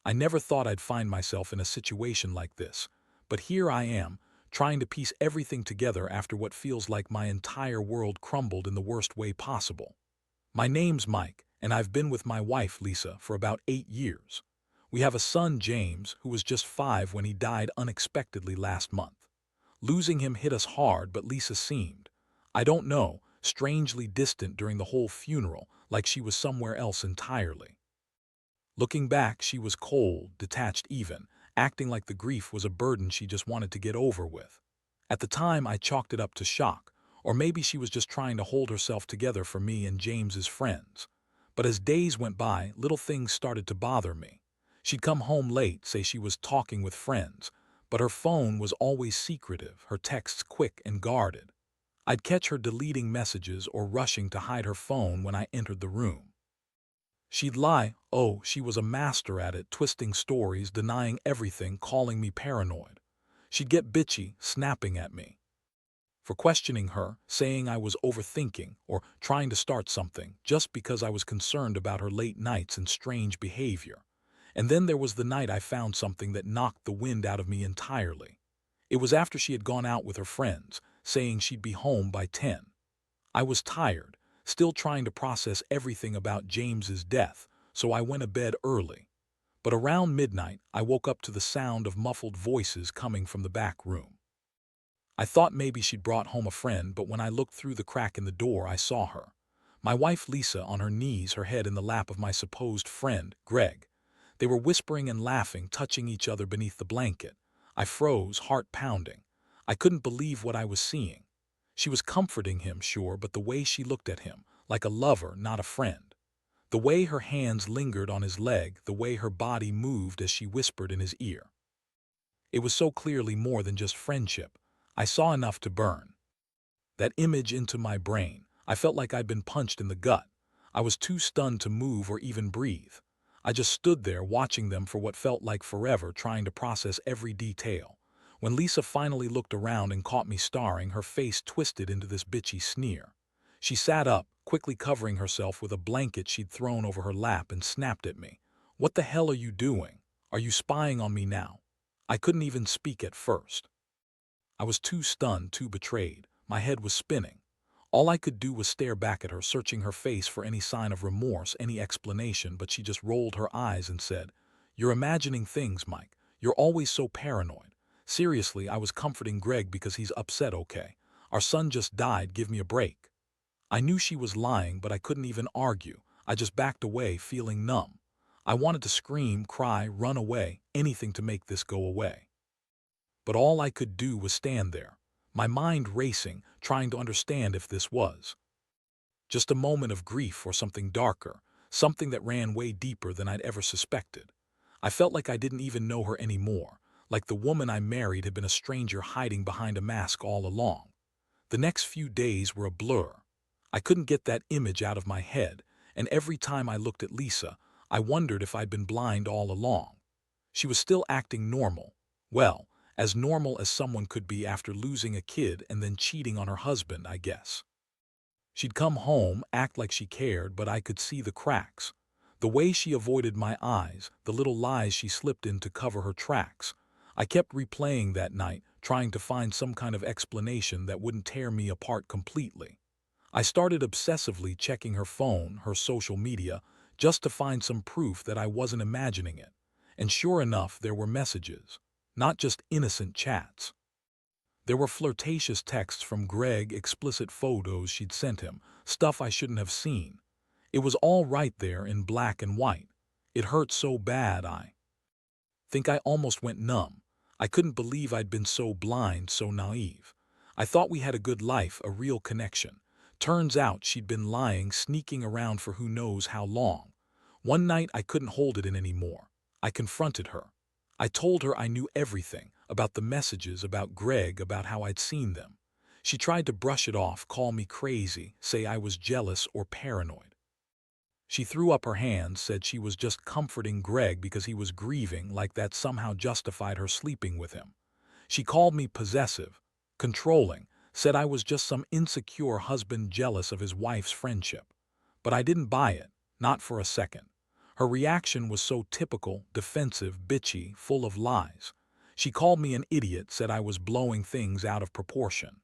I never thought I'd find myself in a situation like this, but here I am, trying to piece everything together after what feels like my entire world crumbled in the worst way possible. My name's Mike, and I've been with my wife, Lisa, for about 8 years. We have a son, James, who was just 5 when he died unexpectedly last month. Losing him hit us hard, but Lisa seemed, I don't know, strangely distant during the whole funeral, like she was somewhere else entirely. Looking back, she was cold, detached even, acting like the grief was a burden she just wanted to get over with. At the time, I chalked it up to shock, or maybe she was just trying to hold herself together for me and James's friends. But as days went by, little things started to bother me. She'd come home late, say she was talking with friends, but her phone was always secretive, her texts quick and guarded. I'd catch her deleting messages or rushing to hide her phone when I entered the room. She'd lie, oh, she was a master at it, twisting stories, denying everything, calling me paranoid. She'd get bitchy, snapping at me for questioning her, saying I was overthinking or trying to start something just because I was concerned about her late nights and strange behavior. And then there was the night I found something that knocked the wind out of me entirely. It was after she had gone out with her friends, saying she'd be home by 10. I was tired, still trying to process everything about James's death, so I went to bed early. But around midnight, I woke up to the sound of muffled voices coming from the back room. I thought maybe she'd brought home a friend, but when I looked through the crack in the door, I saw her. My wife Lisa on her knees, her head in the lap of my supposed friend, Greg. They were whispering and laughing, touching each other beneath the blanket. I froze, heart pounding. I couldn't believe what I was seeing. She was comforting him, sure, but the way she looked at him, like a lover, not a friend. The way her hands lingered on his leg, the way her body moved as she whispered in his ear. It was so clearly more than just friendship. I saw enough to burn that image into my brain. I felt like I'd been punched in the gut. I was too stunned to move or even breathe. I just stood there watching them for what felt like forever, trying to process every detail. When Lisa finally looked around and caught me staring, her face twisted into this bitchy sneer. She sat up, quickly covering herself with a blanket she'd thrown over her lap, and snapped at me. "What the hell are you doing? Are you spying on me now?" I couldn't even speak at first. I was too stunned, too betrayed. My head was spinning. All I could do was stare back at her, searching her face for any sign of remorse, any explanation, but she just rolled her eyes and said, "You're imagining things, Mike. You're always so paranoid. Seriously, I was comforting Greg because he's upset, okay? Our son just died, give me a break." I knew she was lying, but I couldn't even argue. I just backed away, feeling numb. I wanted to scream, cry, run away, anything to make this go away. But all I could do was stand there, my mind racing, trying to understand if this was just a moment of grief or something darker, something that ran way deeper than I'd ever suspected. I felt like I didn't even know her anymore, like the woman I married had been a stranger hiding behind a mask all along. The next few days were a blur. I couldn't get that image out of my head, and every time I looked at Lisa, I wondered if I'd been blind all along. She was still acting normal. Well, as normal as someone could be after losing a kid and then cheating on her husband, I guess. She'd come home, act like she cared, but I could see the cracks. The way she avoided my eyes, the little lies she slipped in to cover her tracks. I kept replaying that night, trying to find some kind of explanation that wouldn't tear me apart completely. I started obsessively checking her phone, her social media, just to find some proof that I wasn't imagining it. And sure enough, there were messages. Not just innocent chats. There were flirtatious texts from Greg, explicit photos she'd sent him, stuff I shouldn't have seen. It was all right there in black and white. It hurt so bad I think I almost went numb. I couldn't believe I'd been so blind, so naive. I thought we had a good life, a real connection. Turns out she'd been lying, sneaking around for who knows how long. One night I couldn't hold it in anymore. I confronted her. I told her I knew everything, about the messages, about Greg, about how I'd seen them. She tried to brush it off, call me crazy, say I was jealous or paranoid. She threw up her hands, said she was just comforting Greg because he was grieving, like that somehow justified her sleeping with him. She called me possessive, controlling, said I was just some insecure husband jealous of his wife's friendship. But I didn't buy it, not for a second. Her reaction was so typical, defensive, bitchy, full of lies. She called me an idiot, said I was blowing things out of proportion.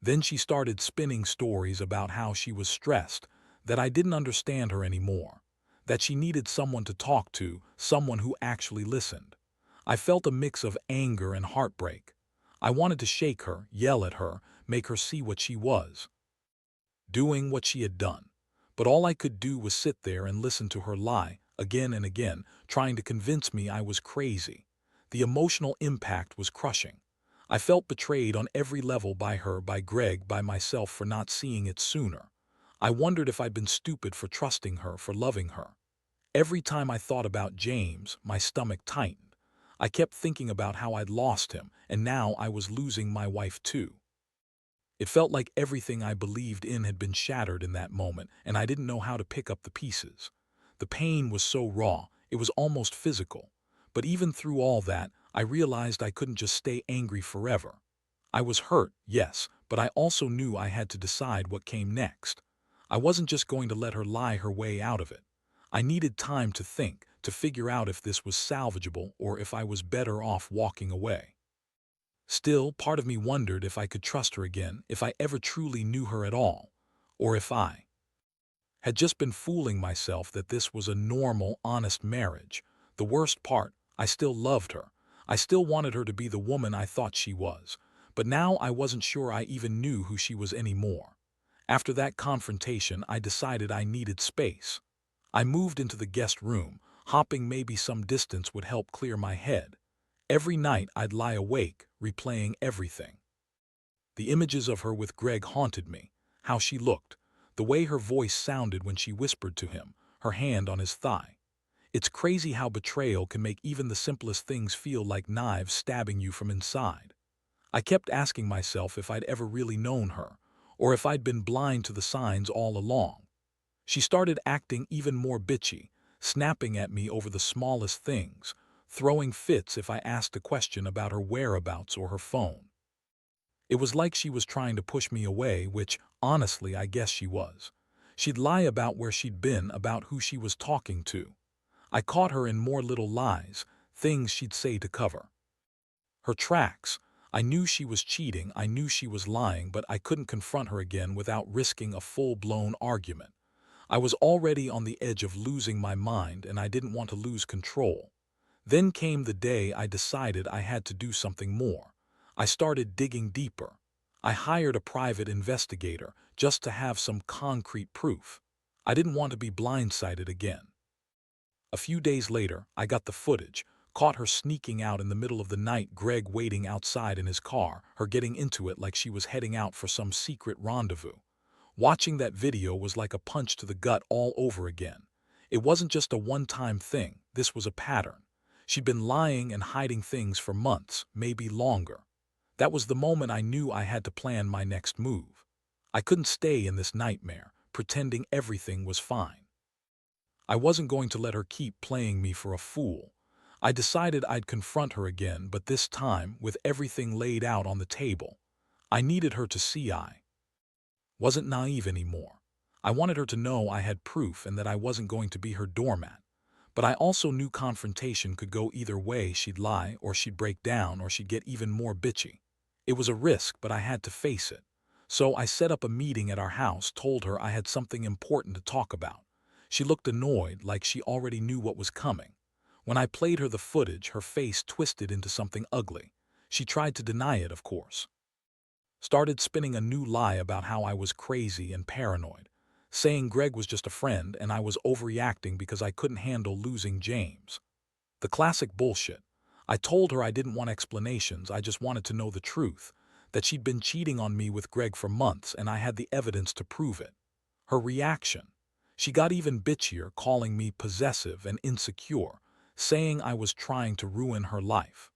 Then she started spinning stories about how she was stressed, that I didn't understand her anymore, that she needed someone to talk to, someone who actually listened. I felt a mix of anger and heartbreak. I wanted to shake her, yell at her, make her see what she was doing, what she had done. But all I could do was sit there and listen to her lie, again and again, trying to convince me I was crazy. The emotional impact was crushing. I felt betrayed on every level by her, by Greg, by myself for not seeing it sooner. I wondered if I'd been stupid for trusting her, for loving her. Every time I thought about James, my stomach tightened. I kept thinking about how I'd lost him, and now I was losing my wife too. It felt like everything I believed in had been shattered in that moment, and I didn't know how to pick up the pieces. The pain was so raw, it was almost physical. But even through all that, I realized I couldn't just stay angry forever. I was hurt, yes, but I also knew I had to decide what came next. I wasn't just going to let her lie her way out of it. I needed time to think, to figure out if this was salvageable or if I was better off walking away. Still, part of me wondered if I could trust her again, if I ever truly knew her at all, or if I had just been fooling myself that this was a normal, honest marriage. The worst part, I still loved her. I still wanted her to be the woman I thought she was. But now I wasn't sure I even knew who she was anymore. After that confrontation, I decided I needed space. I moved into the guest room, hoping maybe some distance would help clear my head. Every night I'd lie awake, replaying everything. The images of her with Greg haunted me, how she looked, the way her voice sounded when she whispered to him, her hand on his thigh. It's crazy how betrayal can make even the simplest things feel like knives stabbing you from inside. I kept asking myself if I'd ever really known her, or if I'd been blind to the signs all along. She started acting even more bitchy, snapping at me over the smallest things, throwing fits if I asked a question about her whereabouts or her phone. It was like she was trying to push me away, which, honestly, I guess she was. She'd lie about where she'd been, about who she was talking to. I caught her in more little lies, things she'd say to cover her tracks. I knew she was cheating, I knew she was lying, but I couldn't confront her again without risking a full-blown argument. I was already on the edge of losing my mind, and I didn't want to lose control. Then came the day I decided I had to do something more. I started digging deeper. I hired a private investigator just to have some concrete proof. I didn't want to be blindsided again. A few days later, I got the footage, caught her sneaking out in the middle of the night, Greg waiting outside in his car, her getting into it like she was heading out for some secret rendezvous. Watching that video was like a punch to the gut all over again. It wasn't just a one-time thing, this was a pattern. She'd been lying and hiding things for months, maybe longer. That was the moment I knew I had to plan my next move. I couldn't stay in this nightmare, pretending everything was fine. I wasn't going to let her keep playing me for a fool. I decided I'd confront her again, but this time, with everything laid out on the table. I needed her to see I wasn't naive anymore. I wanted her to know I had proof and that I wasn't going to be her doormat. But I also knew confrontation could go either way. She'd lie, or she'd break down, or she'd get even more bitchy. It was a risk, but I had to face it. So I set up a meeting at our house, told her I had something important to talk about. She looked annoyed, like she already knew what was coming. When I played her the footage, her face twisted into something ugly. She tried to deny it, of course. Started spinning a new lie about how I was crazy and paranoid, saying Greg was just a friend and I was overreacting because I couldn't handle losing James. The classic bullshit. I told her I didn't want explanations, I just wanted to know the truth, that she'd been cheating on me with Greg for months and I had the evidence to prove it. Her reaction. She got even bitchier, calling me possessive and insecure, saying I was trying to ruin her life.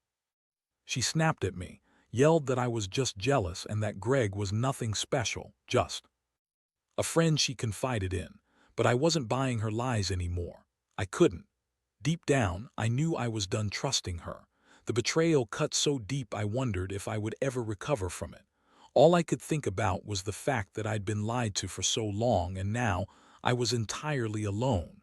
She snapped at me, yelled that I was just jealous and that Greg was nothing special, just a friend she confided in. But I wasn't buying her lies anymore. I couldn't. Deep down, I knew I was done trusting her. The betrayal cut so deep I wondered if I would ever recover from it. All I could think about was the fact that I'd been lied to for so long and now I was entirely alone.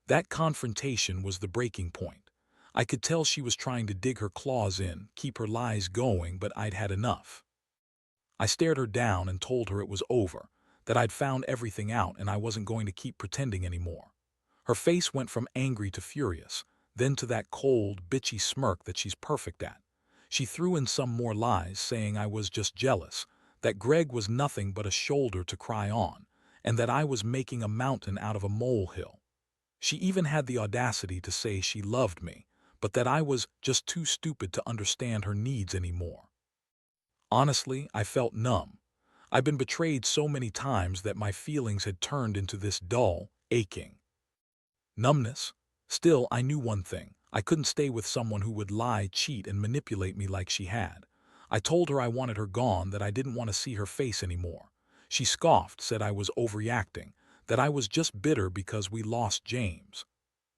That confrontation was the breaking point. I could tell she was trying to dig her claws in, keep her lies going, but I'd had enough. I stared her down and told her it was over, that I'd found everything out and I wasn't going to keep pretending anymore. Her face went from angry to furious, then to that cold, bitchy smirk that she's perfect at. She threw in some more lies, saying I was just jealous, that Greg was nothing but a shoulder to cry on, and that I was making a mountain out of a molehill. She even had the audacity to say she loved me, but that I was just too stupid to understand her needs anymore. Honestly, I felt numb. I'd been betrayed so many times that my feelings had turned into this dull, aching numbness. Still, I knew one thing. I couldn't stay with someone who would lie, cheat, and manipulate me like she had. I told her I wanted her gone, that I didn't want to see her face anymore. She scoffed, said I was overreacting, that I was just bitter because we lost James.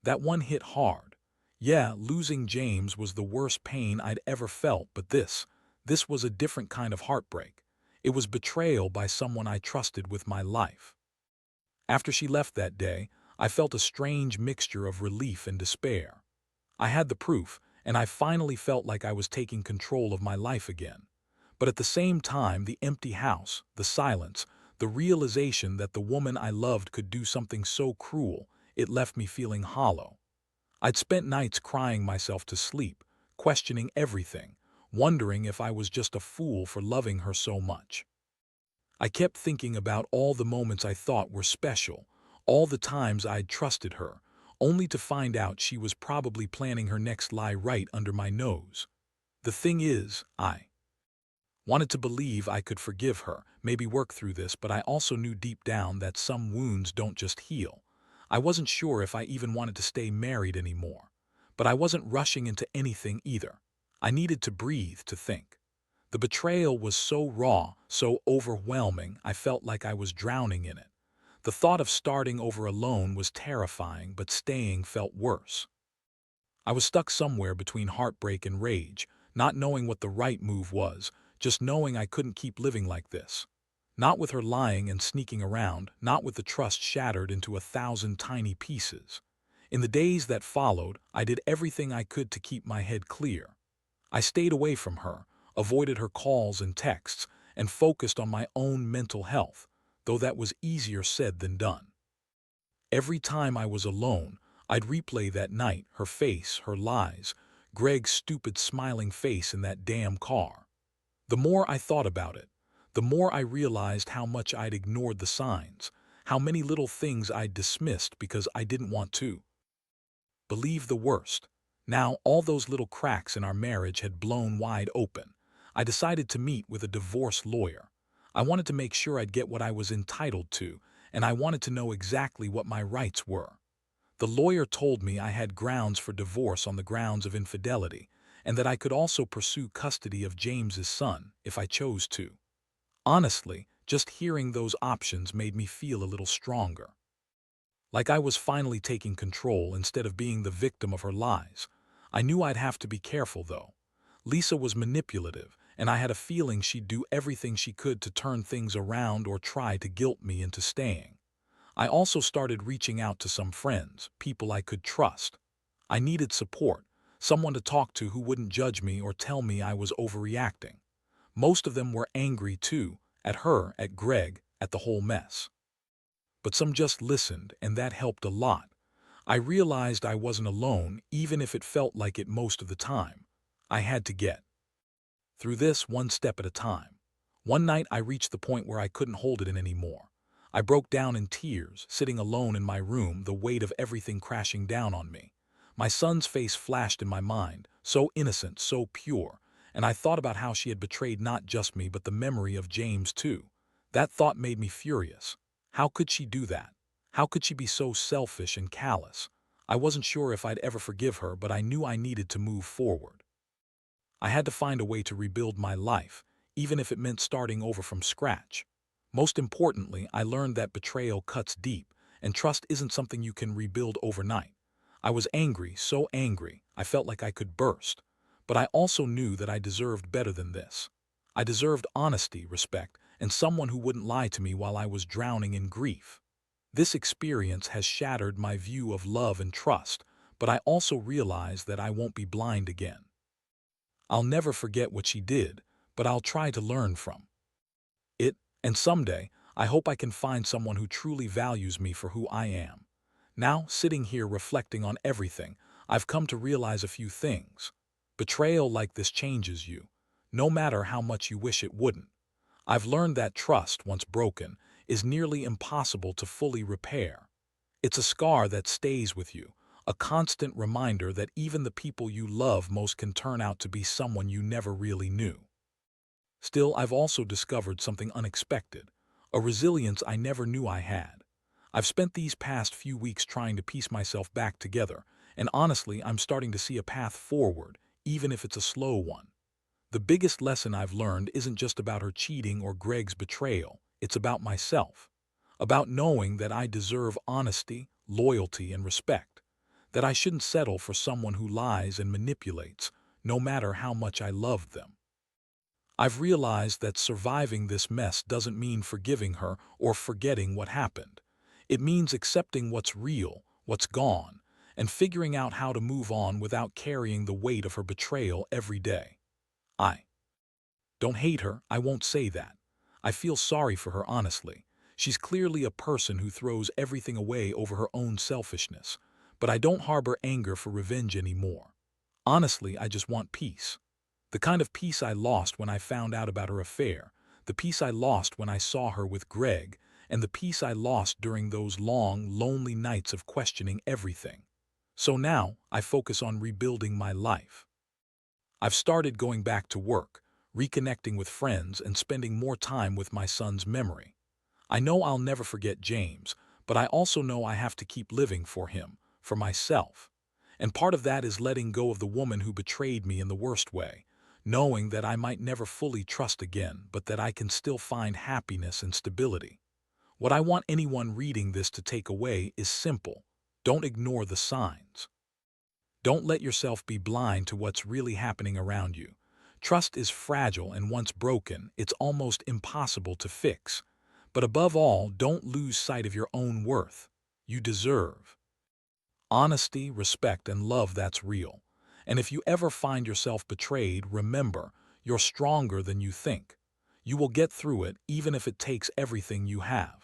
That one hit hard. Yeah, losing James was the worst pain I'd ever felt, but this was a different kind of heartbreak. It was betrayal by someone I trusted with my life. After she left that day, I felt a strange mixture of relief and despair. I had the proof, and I finally felt like I was taking control of my life again. But at the same time, the empty house, the silence, the realization that the woman I loved could do something so cruel, it left me feeling hollow. I'd spent nights crying myself to sleep, questioning everything, wondering if I was just a fool for loving her so much. I kept thinking about all the moments I thought were special, all the times I'd trusted her, only to find out she was probably planning her next lie right under my nose. The thing is, I wanted to believe I could forgive her, maybe work through this, but I also knew deep down that some wounds don't just heal. I wasn't sure if I even wanted to stay married anymore. But I wasn't rushing into anything either. I needed to breathe, to think. The betrayal was so raw, so overwhelming, I felt like I was drowning in it. The thought of starting over alone was terrifying, but staying felt worse. I was stuck somewhere between heartbreak and rage, not knowing what the right move was, just knowing I couldn't keep living like this. Not with her lying and sneaking around, not with the trust shattered into 1,000 tiny pieces. In the days that followed, I did everything I could to keep my head clear. I stayed away from her, avoided her calls and texts, and focused on my own mental health, though that was easier said than done. Every time I was alone, I'd replay that night, her face, her lies, Greg's stupid smiling face in that damn car. The more I thought about it, the more I realized how much I'd ignored the signs, how many little things I'd dismissed because I didn't want to believe the worst. Now, all those little cracks in our marriage had blown wide open. I decided to meet with a divorce lawyer. I wanted to make sure I'd get what I was entitled to, and I wanted to know exactly what my rights were. The lawyer told me I had grounds for divorce on the grounds of infidelity, and that I could also pursue custody of James's son if I chose to. Honestly, just hearing those options made me feel a little stronger. Like I was finally taking control instead of being the victim of her lies. I knew I'd have to be careful, though. Lisa was manipulative, and I had a feeling she'd do everything she could to turn things around or try to guilt me into staying. I also started reaching out to some friends, people I could trust. I needed support, someone to talk to who wouldn't judge me or tell me I was overreacting. Most of them were angry too, at her, at Greg, at the whole mess. But some just listened, and that helped a lot. I realized I wasn't alone, even if it felt like it most of the time. I had to get through this one step at a time. One night I reached the point where I couldn't hold it in anymore. I broke down in tears, sitting alone in my room, the weight of everything crashing down on me. My son's face flashed in my mind, so innocent, so pure, and I thought about how she had betrayed not just me but the memory of James too. That thought made me furious. How could she do that? How could she be so selfish and callous? I wasn't sure if I'd ever forgive her, but I knew I needed to move forward. I had to find a way to rebuild my life, even if it meant starting over from scratch. Most importantly, I learned that betrayal cuts deep, and trust isn't something you can rebuild overnight. I was angry, so angry, I felt like I could burst. But I also knew that I deserved better than this. I deserved honesty, respect, and someone who wouldn't lie to me while I was drowning in grief. This experience has shattered my view of love and trust, but I also realize that I won't be blind again. I'll never forget what she did, but I'll try to learn from it, and someday, I hope I can find someone who truly values me for who I am. Now, sitting here reflecting on everything, I've come to realize a few things. Betrayal like this changes you, no matter how much you wish it wouldn't. I've learned that trust, once broken, is nearly impossible to fully repair. It's a scar that stays with you, a constant reminder that even the people you love most can turn out to be someone you never really knew. Still, I've also discovered something unexpected, a resilience I never knew I had. I've spent these past few weeks trying to piece myself back together, and honestly, I'm starting to see a path forward, even if it's a slow one. The biggest lesson I've learned isn't just about her cheating or Greg's betrayal, it's about myself. About knowing that I deserve honesty, loyalty, and respect. That I shouldn't settle for someone who lies and manipulates, no matter how much I love them. I've realized that surviving this mess doesn't mean forgiving her or forgetting what happened. It means accepting what's real, what's gone, and figuring out how to move on without carrying the weight of her betrayal every day. I don't hate her, I won't say that. I feel sorry for her, honestly. She's clearly a person who throws everything away over her own selfishness. But I don't harbor anger for revenge anymore. Honestly, I just want peace. The kind of peace I lost when I found out about her affair, the peace I lost when I saw her with Greg, and the peace I lost during those long, lonely nights of questioning everything. So now, I focus on rebuilding my life. I've started going back to work, reconnecting with friends, and spending more time with my son's memory. I know I'll never forget James, but I also know I have to keep living for him, for myself. And part of that is letting go of the woman who betrayed me in the worst way, knowing that I might never fully trust again, but that I can still find happiness and stability. What I want anyone reading this to take away is simple. Don't ignore the signs. Don't let yourself be blind to what's really happening around you. Trust is fragile, and once broken, it's almost impossible to fix. But above all, don't lose sight of your own worth. You deserve honesty, respect, and love that's real. And if you ever find yourself betrayed, remember, you're stronger than you think. You will get through it, even if it takes everything you have.